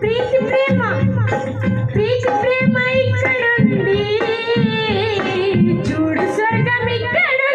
ప్రీతి ప్రేమ ప్రీతి ప్రేమ ఇక్కడుంది చూడు స్వర్గం ఇక్కడుంది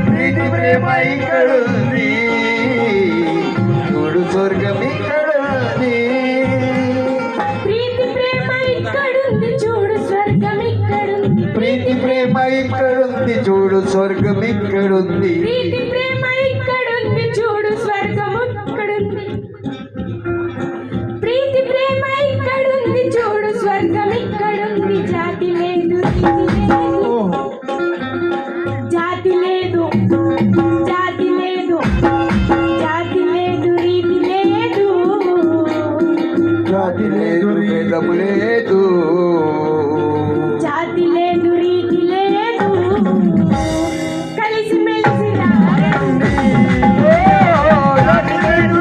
ప్రీతి ప్రేమ ఇక్కడుంది చూడు స్వర్గం ఇక్కడుంది ప్రీతి ప్రేమ ఇక్కడుంది చూడు స్వర్గం ఇక్కడుంది ప్రీతి ప్రేమ ఇక్కడుంది చూడు స్వర్గం ఇక్కడుంది ప్రీతి ప్రేమ ఇక్కడుంది చూడు స్వర్గం ఇక్కడుంది ప్రీతి ప్రేమ ఇక్కడుంది చూడు స్వర్గం ఇక్కడుంది ప్రీతి ప్రేమ ఇక్కడుంది చూడు స్వర్గం ఇక్కడుంది జాతి లేదు జాతి లేదు జాతి లేదు రీతి లేదు జాతి లేదు భేదము లేదు జాతి లేదు రీతి లేదు కలిసి మెలిసి జాతి లేదు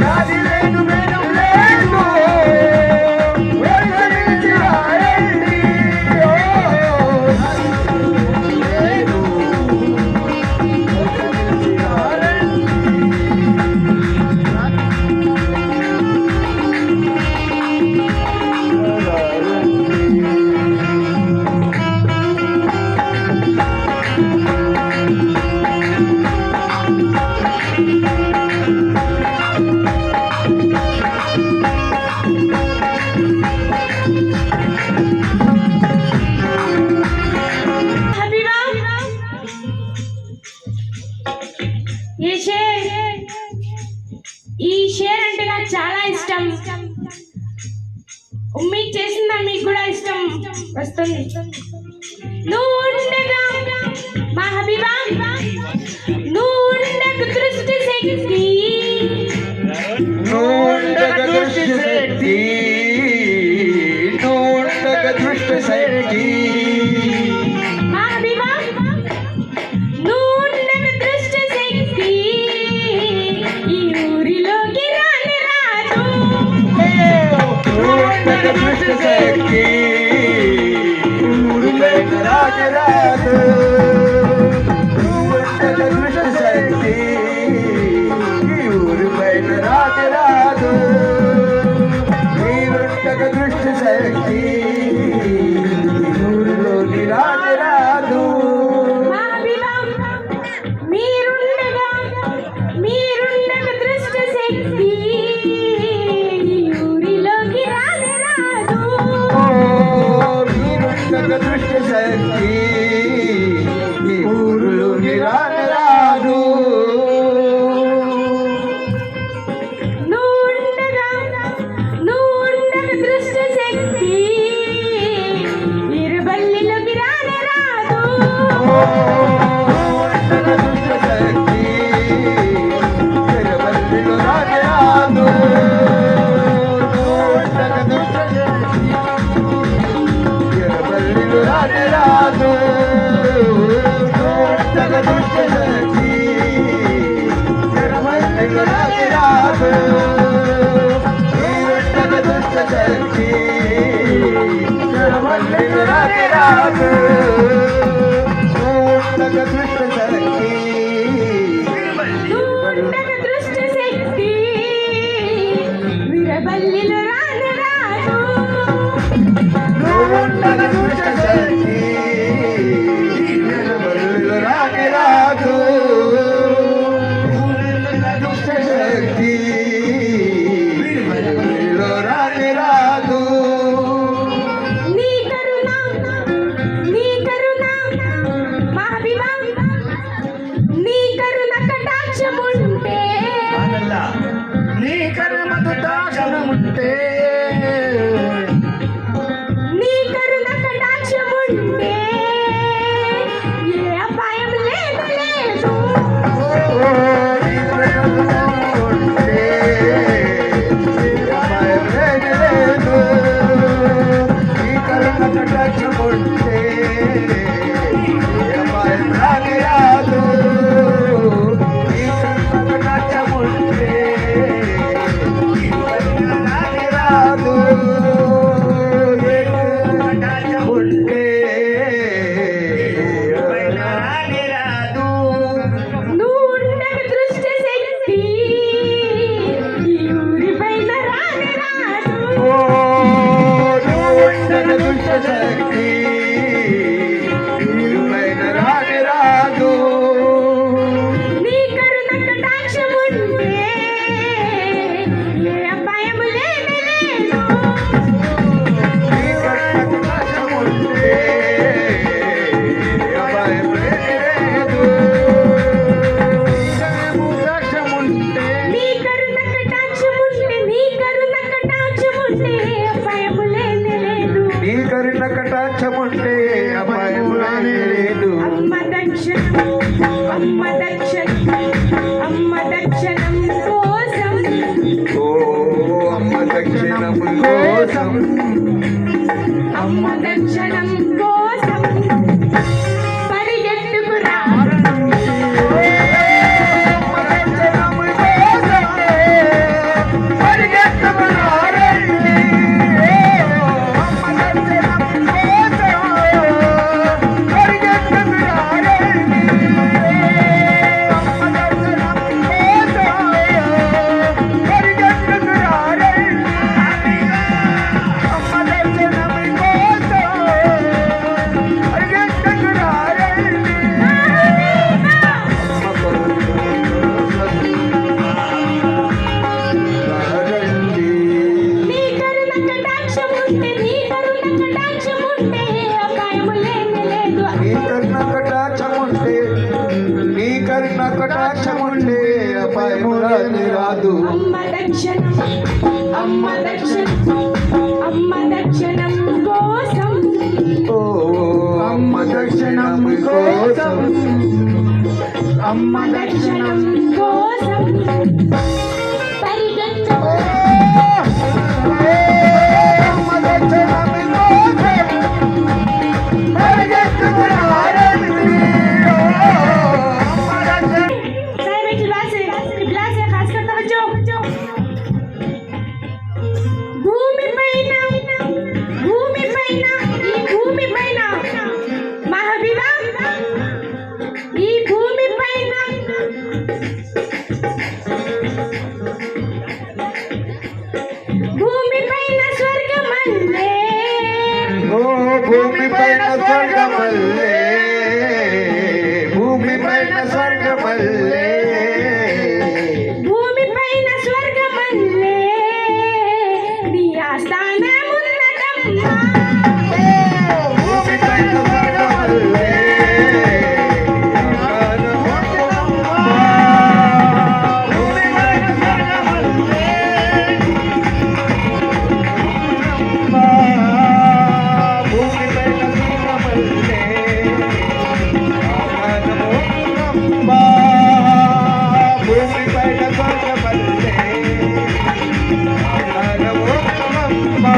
జాతి లేదు భేదము లేదు ఈ షేర్ అంటే నాకు చాలా ఇష్టం మీకు చేసిందా మీకు కూడా ఇష్టం వస్తుంది నువ్వు ఉండగా మా హబీబా నువ్వు ఉండగా దృష్టి శక్తి దృష్టి శక్తి దృష్టి శక్తి మా హబీబా నువ్వు ఉండగా దృష్టి శక్తి ఈ ఊరిలోకి రాని రాదు దృష్టి శక్తి రాజరాజు దృష్టి శక్తి ఊరి పైన రాజరాజు మీరుండగ దృష్టి శక్తి ఊరిలోని రాజరాజు మా హబీబా మీరుండగా దృష్టి శక్తి ఈ ఊరిలోకి రాని రాదు మీరుండగ దృష్టి శక్తి ఈ ఊరిలోని రాజరాజు నువ్వు ఉండగా దృష్టి శక్తి వీరబల్లిలోకి రాని రాదు దృష్టి శక్తి వీరబల్లిలో రాని రాదు నీ కరుణ మా హబీబా నీ కరుణ కటాక్షం ఉంటే నీ కర్మకు దాక్షణముంటే నీ కరుణ కటాక్షం ఉంటే కటాక్షముంటే అపాయం లేదు. అమ్మ దక్షిణం అమ్మ దక్షిణం అమ్మ దక్షిణం కోసం ఓ అమ్మ దక్షిణం కోసం, అమ్మ దక్షిణం కోసం పరిగెత్తుకురా నీ కరుణ కటాక్షం ఉంటే నీ కరుణ కటాక్షం ఉంటే అపాయం లేనే లేదు. నీ కరుణ కటాక్షముంటే, నీ కరుణ కటాక్షముంటే అపాయం రాదు. అమ్మ దక్షిణం అమ్మ దక్షిణం అమ్మ దక్షిణం కోసం ఓ అమ్మ దక్షిణం కోసం, అమ్మ దక్షిణం కోసం పరిగెత్తు అమ్మ దక్షిణం కోసం పరిగెత్తుకురారండి. అమ్మ దక్షిణం साहब एक गिलास है खास कर तवज्जो భూమిపైన ఈ భూమిపైన మా హబీబా ఈ భూమిపైన భూమిపైన స్వర్గమల్లే ఓ భూమిపైన స్వర్గమల్లే, భూమిపైన స్వర్గమల్లే, భూమిపైన స్వర్గమల్లే నీ ఆస్థానమున్నదమ్మా భూమిపైన స్వర్గమల్లే, భూమిపైన స్వర్గమల్లే, భూమిపైన స్వర్గమల్లే, ఆకాశమోహమ్మా, భూమిపైన స్వర్గమల్లే, ఆకాశమోహమ్మా,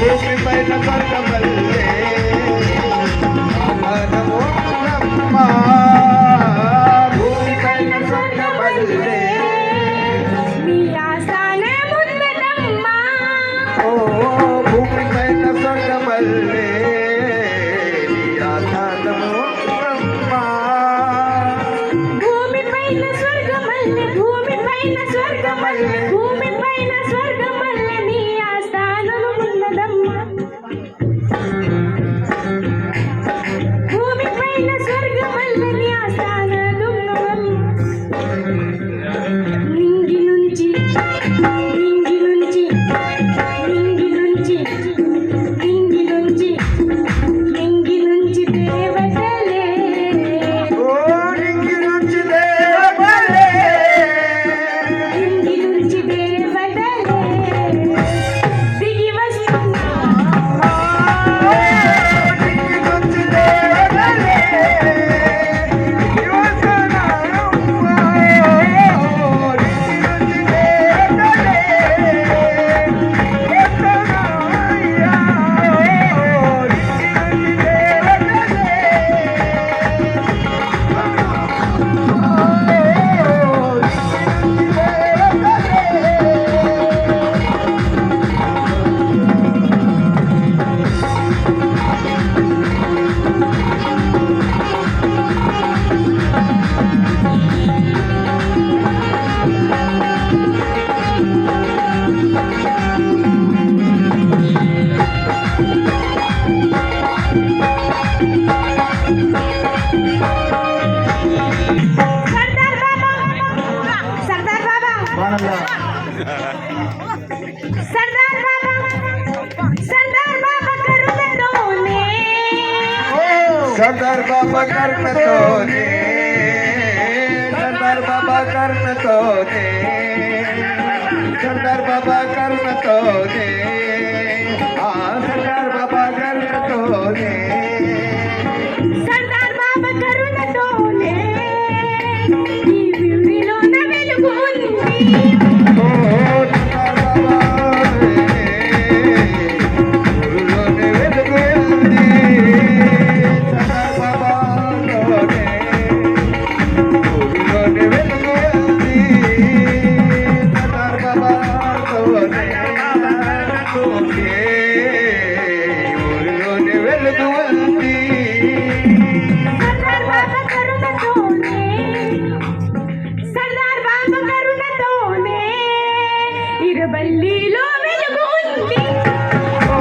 భూమిపైన స్వర్గమల్లే, ఆకాశమోహమ్మా, భూమిపైన స్వర్గమల్లే. నీ ఆస్థానమున్నదమ్మా ఓ భూమిపైన స్వర్గమల్లే, నీ ఆధారమోహమ్మా. భూమిపైన స్వర్గమల్లె భూమిపైన స్వర్గమల్లె భూమిపైన స్వర్గమల్లె నీ ఆస్థానమున్నదమ్మా భూమిపైన స్వర్గమల్లె నీ ఆస్థానమున్నదమ్మా నింగి నుంచి నింగి నుంచి నింగి నుంచి నింగి నుంచి నింగి నుంచి దేవతలే ఓ నింగి నుంచి దేవతలే, నింగి నుంచి దేవతలే దిగి వస్తున్నా నింగి నుంచి దేవతలే, యువతనమ్మా. నింగి నుంచి దేవతలే, వతనయ్యా. నింగి నుంచి सरदार बाबा सरदार बाबा करुणतोने सरदार बाबा कर्णतोने, सरदार बाबा कर्णतोने, सरदार बाबा कर्णतोने, सरदार बाबा कर्णतोने. ఇరుబల్లిలో వెలుగు ఉంది. ఓ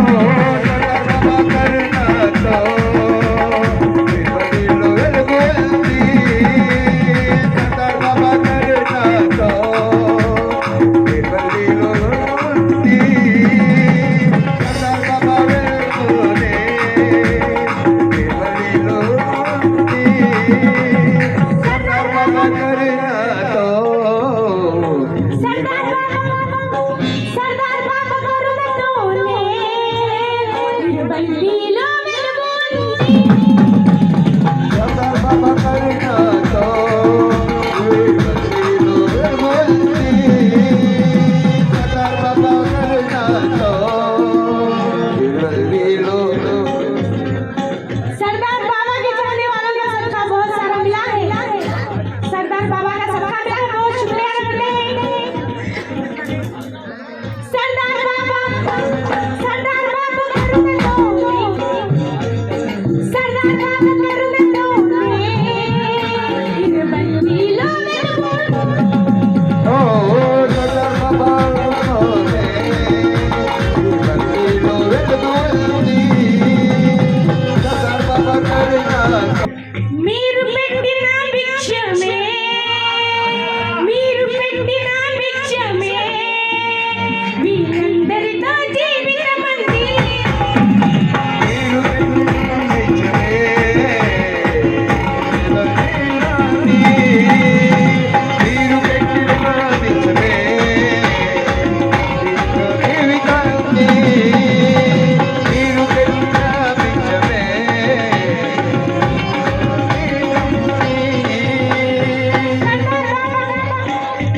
సర్దార్ బాబా కరుణతో ఇరుబల్లిలో వెలుగు ఉంది. సర్దార్ బాబా కరుణతో ఇరుబల్లిలో వెలుగు ఉంది. సర్దార్ బాబా వెలుగునే ఇరుబల్లిలో ఉంది. సర్దార్ బాబా కరుణతో సర్దార్ బాబా కరుణతోనే ఇరుబల్లిలో వెలుగు ఉంది. సర్దార్ బాబా కరుణతో ఇరుబల్లిలో వెలుగు ఉంది. సర్దార్ బాబా కరుణతో ఇరుబల్లిలో सरदार बाबा के चाहने वालों का सबका बहुत सारा मिला है। सरदार बाबा का सबका मिला है, बहुत शुक्रिया करते हैं। सरदार बाबा करुणा तोने, सरदार बाबा करुणा तोने इरुबल्लिलो వెలుగు ఓ సర్దార్ బాబా కరుణతోనే ఇరుబల్లిలో వెలుగు ఉంది. సర్దార్ బాబా కరుణతో మీరు పెట్టిన భిక్షమే, మీరు పెట్టిన భిక్షమే వీరందరితో జీవితమంది. మీరు నిజమే మీరు పెట్టిన నిజమే జీవితాన్ని మీరు పెట్టిన నిజమే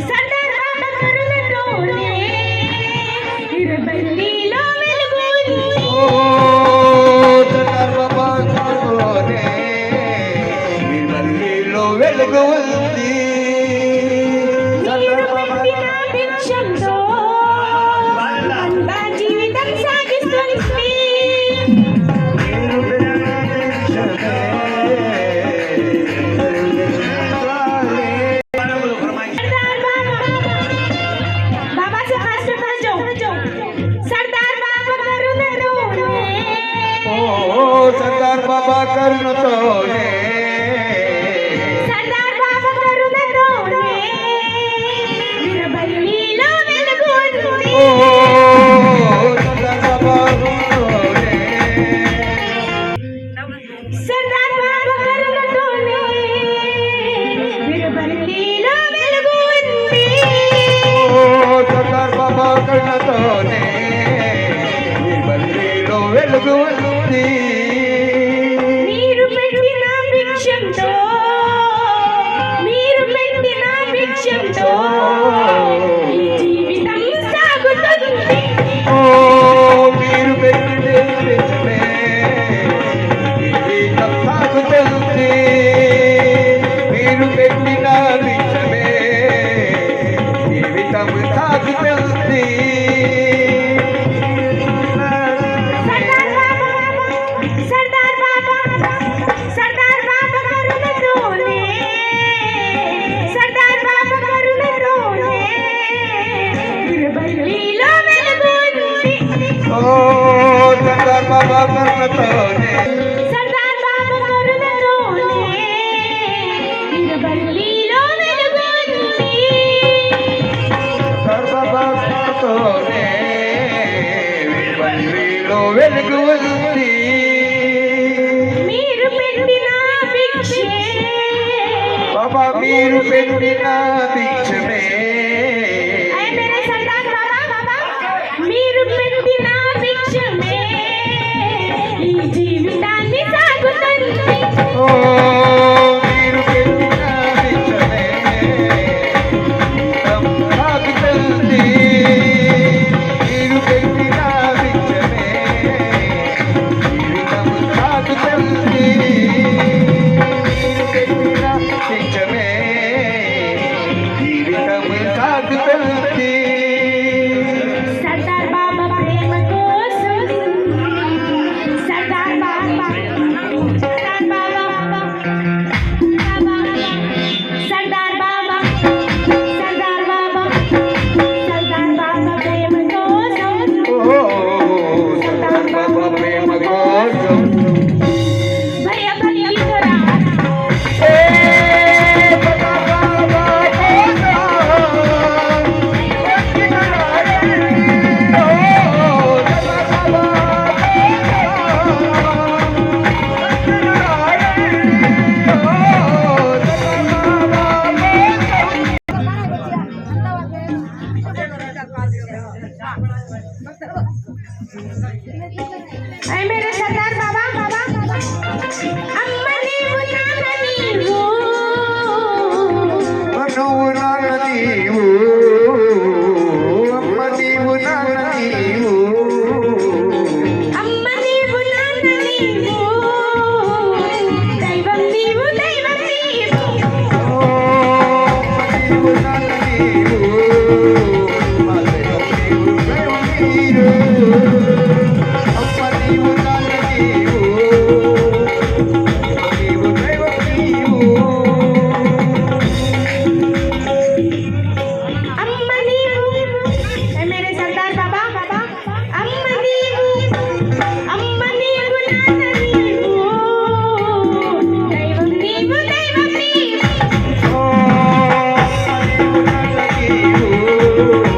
सरदार बाबा करुणతోనే ఇరుబల్లిలో వెలుగు ఉంది. ఓ సర్దార్ బాబా కరుణతోనే ఇరుబల్లిలో వెలుగు ఉంది. మీరు సర్దార్ బాబా పెట్టిన భిక్షంతో అంతా జీవితం సాగిస్తుంది. మీరు పెట్టిన నిజమే सरदार बाबा से फर्स्ट समझो। सरदार बाबा करुणतोने ఓ సర్దార్ బాబా కరుణతోనే सरदार बाबा करुणतोने ఇరుబల్లిలో వెలుగు ఉంది. ఓ సర్దార్ బాబా కరుణతోనే सरदार बाबा करुणतोने ఇరుబల్లిలో వెలుగు ఉంది. ఓ సర్దార్ బాబా కరుణతోనే ఇరుబల్లిలో వెలుగు ఉంది. మీరు పెట్టిన భిక్షంతో, మీరు పెట్టిన భిక్షంతో ఈ జీవితం సాగుతుంది. ఓ మీరు పెట్టిన నిజమే జీవితం సాగుతుంది. మీరు పెట్టిన నిజమే జీవితం సాగుతుంది. सरदार बाबा करुणतोने, सरदार बाबा करुणतोने ఇరుబల్లిలో వెలుగు ఉంది. ఓ సర్దార్ బాబా కరుణతోనే सरदार बाबा करुणतोने ఇరుబల్లిలో వెలుగు ఉంది. సర్దార్ బాబా కరుణతోనే ఇరుబల్లిలో వెలుగు ఉంది. మీరు పెట్టిన భిక్షే, బాబా మీరు పెట్టిన భిక్షమే అయ్య మేరే सरदार बाबा మీరు పెట్టిన భిక్షమే ఈ జీవితాన్ని సాగుతుంది. ఓ మీరు పెట్టిన భిక్షమే జీవితం సాగుతుంది. మీరు పెట్టిన భిక్షమే జీవితం సాగుతుంది. మీరు పెట్టిన భిక్షమే జీవితం ऐ मेरे सरदार बाबा बाबा अम्मा नीवु नाना नीवु నువ్వు నాన్న నీవు అమ్మ నీవు నాన్న నీవు అమ్మ నీవు నాన్న నీవు దైవం నీవు దైవం నీవు నీవు నాన్న నీవు మా దైవం నీవు దైవం నీవు అమ్మ నీవు నాన్న నీవు నీవు దైవం నీవు अम्मा नीवु ऐ मेरे सरदार बाबा बाबा अम्मा नीवु नाना नीवु दैवं नीवु दैवं नीवु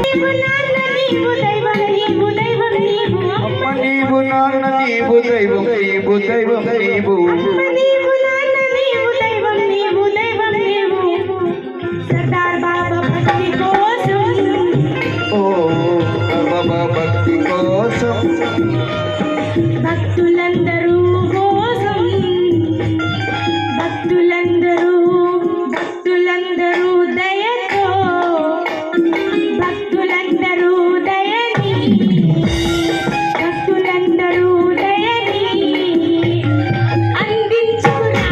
नीवु नाना नीवु दैवं नीवु दैवं नीवु అమ్మ నీవు నాన్న నీవు దైవం నీవు దైవం నీవు अम्मा नीवु नाना नीवु दैवं नीवु दैवं नीवु सरदार बाबा भक्ति కోసం ఓ బాబా భక్తి కోసం భక్తులందరూ కోసం భక్తులందరూ దయతో భక్తులందరూ దయని అందించుకురా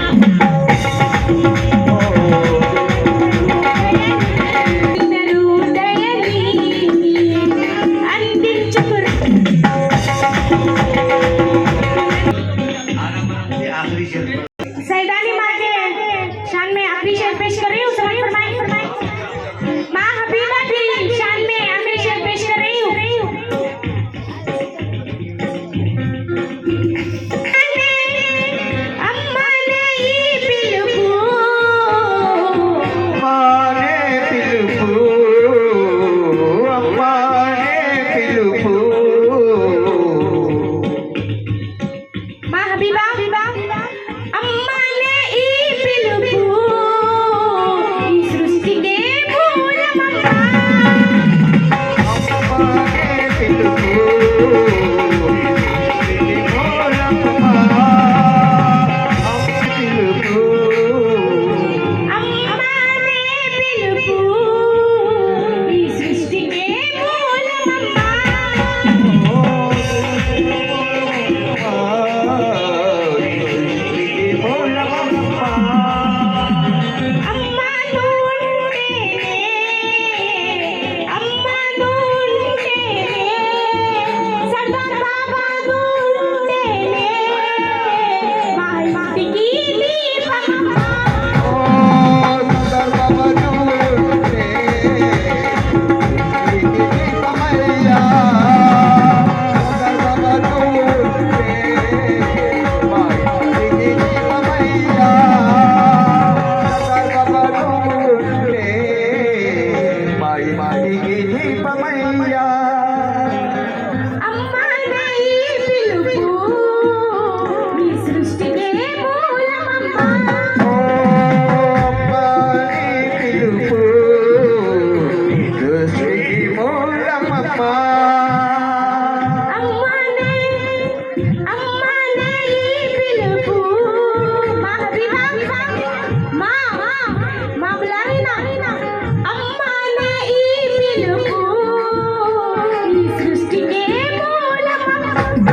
అందరూ దయని అందించుకురా सैदानी माँ के शान में आखिरी शेर पेश कर रही हूँ समझ फरमाई माँ हबीबा भी शान में आखिरी शेर पेश कर रही हूँ अम्मा ने ई पिलुकू అమ్మానే పిలుపు అమ్మానే పిలుపు माँ हबीबा अम्मा ने ई पिलुकू ई सृष्टि के मूलमम्मा అమ్మానే పిలుపు ఇది మూలమ్మ అమ్మ పిలుపు अम्मा ने पिलुकू ई सृष्टि के मूलमम्मा ఇది మూలమ్మ అమ్మా నువ్వుంటేనే అమ్మా నువ్వుంటేనే సర్దార్ బాబా నువ్వుంటేనే మా ఇంటికి దీపమమ్మ అమ్మా నే ఈ పిలుపు ఈ సృష్టికే మూలమమ్మ అమ్మానే ఈ పిలుపు మా హబీబా మా బులాయినా అమ్మానే ఈ పిలుపు ఈ సృష్టికే మూలమమ్మ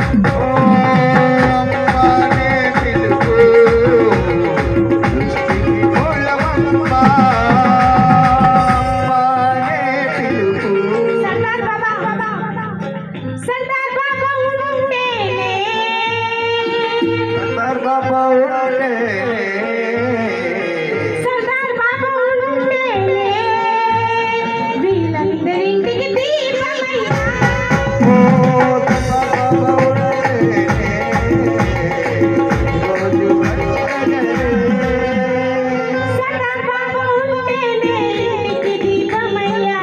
सरदार बाबा ఉంటేనే सरदार बाबा ఉంటేనే వీళ్ళందరింటికి దీపమయ్యా सरदार बाबा ఉంటేనే ఇంటికి దీపమయ్యా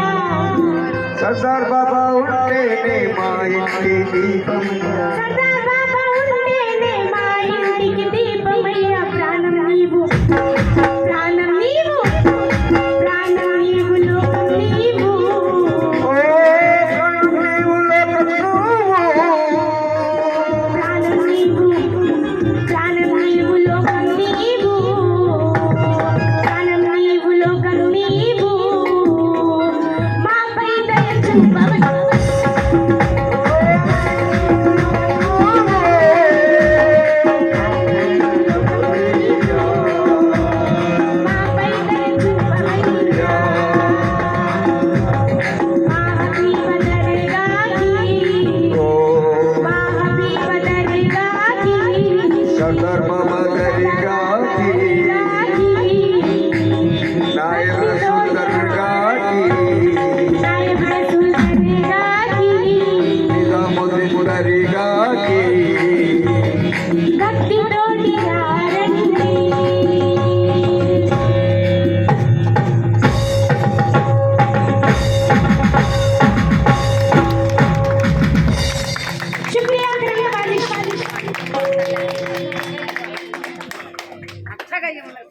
సర్దార్ బాబా ఉంటేనే మా ఇంటి దీపమయ్యా सरदार बाबा ఉంటేనే మా ఇంటికి దీపమయ్యా ప్రాణం నీవు లోకం నీవు ఓ కరుణ నీవు जागा येऊन